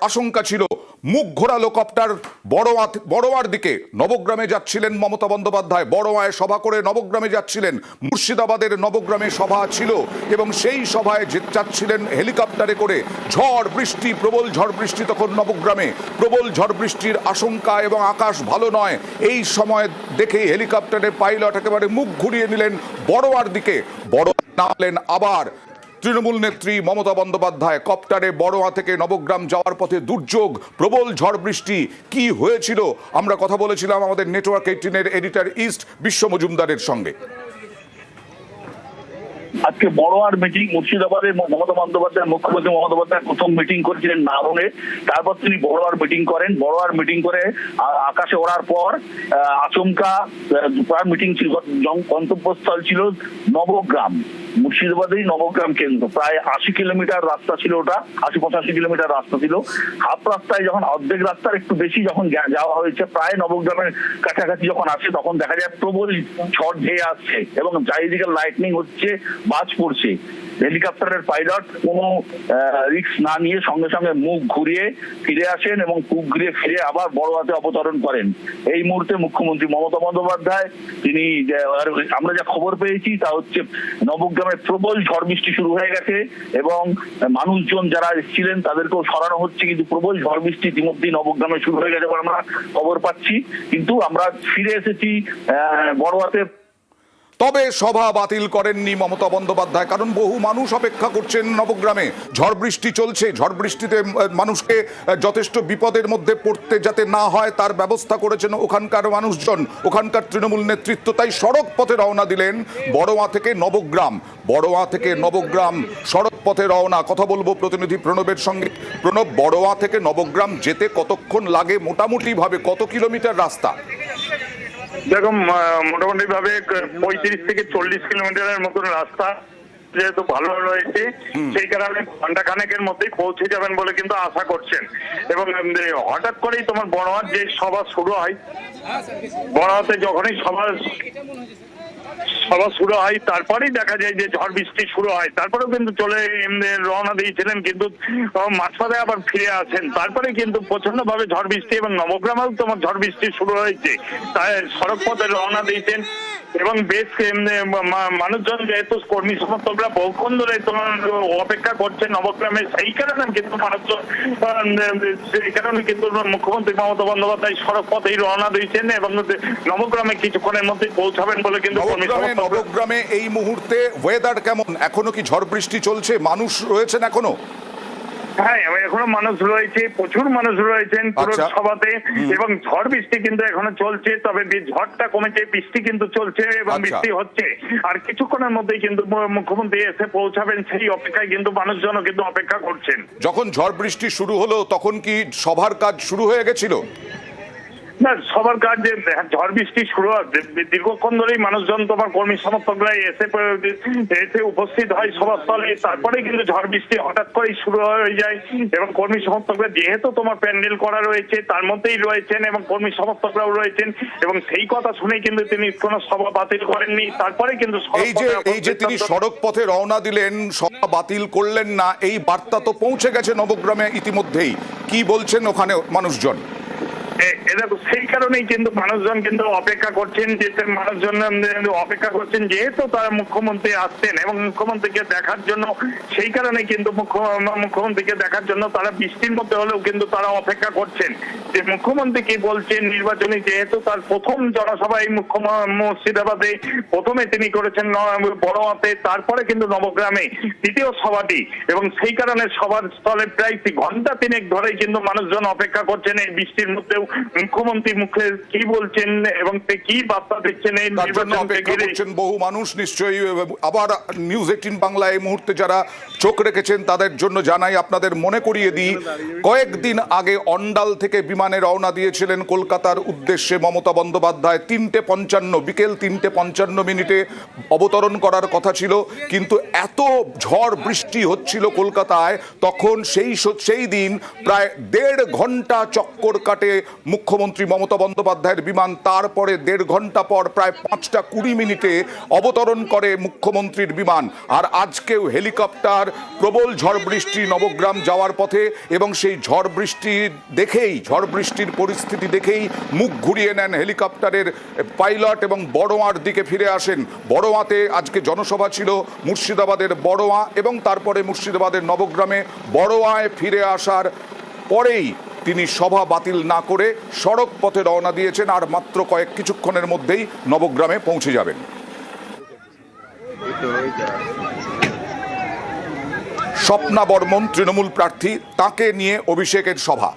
আশঙ্কা ছিল। মুখ ঘোরালো কপ্টার বড়োয়ার দিকে। নবগ্রামে যাচ্ছিলেন মমতা বন্দ্যোপাধ্যায়, বড়োয়ায় সভা করে নবগ্রামে যাচ্ছিলেন। মুর্শিদাবাদের নবগ্রামে সভা ছিল এবং সেই সভায় যাচ্ছিলেন হেলিকপ্টারে করে। ঝড় বৃষ্টি, প্রবল ঝড় বৃষ্টি তখন নবগ্রামে, প্রবল ঝড় বৃষ্টির আশঙ্কা এবং আকাশ ভালো নয়। এই সময় দেখে হেলিকপ্টারের পাইলট একেবারে মুখ ঘুরিয়ে নিলেন বড়োয়ার দিকে। বড়োয়া নামলেন আবার তৃণমূল নেত্রী মমতা বন্দ্যোপাধ্যায়। কপ্টারে বড়োয়া থেকে নবগ্রাম যাওয়ার পথে দুর্যোগ, প্রবল ঝড় বৃষ্টি। কি হয়েছিল আমরা কথা বলেছিলাম আমাদের নেটওয়ার্ক 18-এর এডিটর ইস্ট বিশ্ব মজুমদারের সঙ্গে। আজকে বড়োয়ার মিটিং, মুর্শিদাবাদে মমতা বন্দ্যোপাধ্যায়, মুখ্যমন্ত্রী মমতা বন্দ্যোপাধ্যায় প্রথম মিটিং করেছিলেন নারনে, তারপর তিনি বড়োয়ার মিটিং করেন। বড়োয়ার মিটিং করে আকাশে ওড়ার পর আচমকা প্রায় মিটিং ছিল, গন্তব্যস্থল ছিল নবগ্রাম, মুর্শিদাবাদেই নবগ্রাম কেন্দ্র। প্রায় 80 কিলোমিটার রাস্তা ছিল, ওটা 80-85 কিলোমিটার রাস্তা ছিল। হাফ রাস্তায় যখন অর্ধেক রাস্তার একটু বেশি যখন যাওয়া হয়েছে, প্রায় নবগ্রামের কাছাকাছি যখন আসে, তখন দেখা যায় প্রবল ঝড় ধেয়ে আসছে এবং চারিদিকে লাইটনিং হচ্ছে, বাজ পড়ছে। হেলিকপ্টারের পাইলট কোনো রিস্ক না নিয়ে সঙ্গে সঙ্গে মুখ ঘুরিয়ে ফিরে আসেন এবং মুখ ঘুরিয়ে ফিরে আবার বড়োয়াতে অবতরণ করেন। এই মুহূর্তে মুখ্যমন্ত্রী মমতা বন্দ্যোপাধ্যায় তিনি, আমরা যা খবর পেয়েছি তা হচ্ছে নবগ্রামে প্রবল ঝড় বৃষ্টি শুরু হয়ে গেছে এবং মানুষজন যারা এসেছিলেন তাদেরকেও সরানো হচ্ছে, কিন্তু প্রবল ঝড় বৃষ্টি ইতিমধ্যেই নবগ্রামে শুরু হয়ে গেছে বলে আমরা খবর পাচ্ছি। কিন্তু আমরা ফিরে এসেছি বড়োয়াতে। তবে সভা বাতিল করেননি মমতা বন্দ্যোপাধ্যায়, কারণ বহু মানুষ অপেক্ষা করছেন নবগ্রামে। ঝড় বৃষ্টি চলছে, ঝড় বৃষ্টিতে মানুষকে যথেষ্ট বিপদের মধ্যে পড়তে যাতে না হয় তার ব্যবস্থা করেছেন ওখানকার মানুষজন, ওখানকার তৃণমূল নেতৃত্ব। তাই সড়ক পথে রওনা দিলেন বড়োয়া থেকে নবগ্রাম। বড়োয়া থেকে নবগ্রাম সড়ক পথে রওনা। কথা বলবো প্রতিনিধি প্রণবের সঙ্গে। প্রণব, বড়োয়া থেকে নবগ্রাম যেতে কতক্ষণ লাগে মোটামুটি ভাবে, কত কিলোমিটার রাস্তা? দেখো, মোটামুটি ভাবে 35 থেকে 40 কিলোমিটারের মতন রাস্তা, যেহেতু ভালো রয়েছে সেই কারণে ঘন্টা খানেকের মধ্যেই পৌঁছে যাবেন বলে কিন্তু আশা করছেন। এবং হঠাৎ করেই তোমার বড়োয়ার যে সভা শুরু হয়, বড়োয়াতে যখনই সভা শুরু হয় তারপরেই দেখা যায় যে ঝড় বৃষ্টি শুরু হয়। তারপরেও কিন্তু চলে রওনা দিয়েছিলেন, কিন্তু মাঝপথে আবার ফিরে আসেন। তারপরে কিন্তু প্রচন্ড ভাবে ঝড় বৃষ্টি এবং নবগ্রামেও তোমার ঝড় বৃষ্টি শুরু হয়েছে, তাই সড়ক পথে রওনা দিয়েছেন। এবং বেশ মানুষজন, যেহেতু কর্মী সমর্থকরা বহুক্ষণ ধরে তোমার অপেক্ষা করছেন নবগ্রামে, সেই কারণে কিন্তু মানুষজন, সেই কারণে কিন্তু মুখ্যমন্ত্রী মমতা বন্দ্যোপাধ্যায় সড়ক পথেই রওনা দিয়েছেন এবং নবগ্রামে কিছুক্ষণের মধ্যে পৌঁছাবেন বলে কিন্তু নবগ্রামে এই মুহূর্তে ওয়েদার কেমন? এখনো কি ঝড় বৃষ্টি চলছে? মানুষ রয়েছেন এখনো? হ্যাঁ, এখনো মানুষ রয়েছে, প্রচুর মানুষ রয়েছেন পুরো সভাতে এবং ঝড় বৃষ্টি কিন্তু এখনো চলছে। তবে ঝড়টা কমেছে, বৃষ্টি কিন্তু চলছে এবং বৃষ্টি হচ্ছে। আর কিছুক্ষণের মধ্যেই কিন্তু মুখ্যমন্ত্রী এসে পৌঁছাবেন, সেই অপেক্ষায় কিন্তু মানুষজনও কিন্তু অপেক্ষা করছেন। যখন ঝড় বৃষ্টি শুরু হলো তখন কি সভার কাজ শুরু হয়ে গেছিল? না, সবার কাজ যে ঝড় বৃষ্টি শুরু হয়, দীর্ঘক্ষণ ধরেই মানুষজন তোমার কর্মী সমর্থকরা এসে উপস্থিত হয় সভাস্থলে। তারপরে কিন্তু ঝড় বৃষ্টি হঠাৎ করেই শুরু হয়ে যায় এবং কর্মী সমর্থকরা যেহেতু তোমার প্যান্ডেল করা রয়েছে তার মধ্যেই রয়েছেন এবং কর্মী সমর্থকরাও রয়েছেন এবং সেই কথা শুনেই কিন্তু তিনি কোনো সভা বাতিল করেননি। তারপরে কিন্তু এই যে তিনি সড়ক পথে রওনা দিলেন, সভা বাতিল করলেন না, এই বার্তা তো পৌঁছে গেছে নবগ্রামে ইতিমধ্যেই। কি বলছেন ওখানে মানুষজন? সেই কারণেই কিন্তু মানুষজন কিন্তু অপেক্ষা করছেন, যে মানুষজন অপেক্ষা করছেন যেহেতু তারা মুখ্যমন্ত্রী আসছেন এবং মুখ্যমন্ত্রীকে দেখার জন্য। সেই কারণে কিন্তু মুখ্যমন্ত্রীকে দেখার জন্য তারা বৃষ্টির মধ্যে হলেও কিন্তু তারা অপেক্ষা করছেন যে মুখ্যমন্ত্রী কি বলছেন। নির্বাচনী যেহেতু তার প্রথম জনসভা এই মুর্শিদাবাদে প্রথমে তিনি করেছেন বড়োয়াতে, তারপরে কিন্তু নবগ্রামে দ্বিতীয় সভাটি, এবং সেই কারণে সভার স্থলে প্রায় ঘন্টা তিনেক ধরেই কিন্তু মানুষজন অপেক্ষা করছেন এই বৃষ্টির মধ্যেও মুখ্যমন্ত্রী মুখে কি বলছেন এবং কি বার্তা দিচ্ছেন এই নির্বাচনকে ঘিরে। বহু মানুষ নিশ্চয়ই আবার নিউজ 18 বাংলা এই মুহূর্তে যারা চোখ রেখেছেন তাদের জন্য জানাই, আপনাদের মনে করিয়ে দিই, কয়েকদিন আগে অন্ডাল থেকে বিমানে রওনা দিয়েছিলেন কলকাতার উদ্দেশ্যে মমতা বন্দ্যোপাধ্যায়। 3:55 বিকেল 3:55 অবতরণ করার কথা ছিল, কিন্তু এত ঝড় বৃষ্টি হচ্ছিল কলকাতায় তখন সেই দিন প্রায় 1.5 ঘন্টা চক্কর কাটে মুখ্যমন্ত্রী মমতা বন্দ্যোপাধ্যায়ের বিমান। তারপরে 1.5 ঘন্টা পর প্রায় 5টা 20 মিনিটে অবতরণ করে মুখ্যমন্ত্রীর বিমান। আর আজকেও হেলিকপ্টার প্রবল ঝড় বৃষ্টি নবগ্রাম যাওয়ার পথে, এবং সেই ঝড় বৃষ্টির পরিস্থিতি দেখেই মুখ ঘুরিয়ে নেন হেলিকপ্টারের পাইলট এবং বড়োয়ার দিকে ফিরে আসেন। বড়োয়াতে আজকে জনসভা ছিল, মুর্শিদাবাদের বড়োয়া এবং তারপরে মুর্শিদাবাদের নবগ্রামে। বড়োয়ায় ফিরে আসার পরেই তিনি সভা বাতিল না করে সড়ক পথে রওনা দিয়েছেন, আর মাত্র কিছুক্ষণের মধ্যেই নবগ্রামে পৌঁছে যাবেন। স্বপ্না বর্মন তৃণমূল প্রার্থী, তাকে নিয়ে অভিষেকের সভা।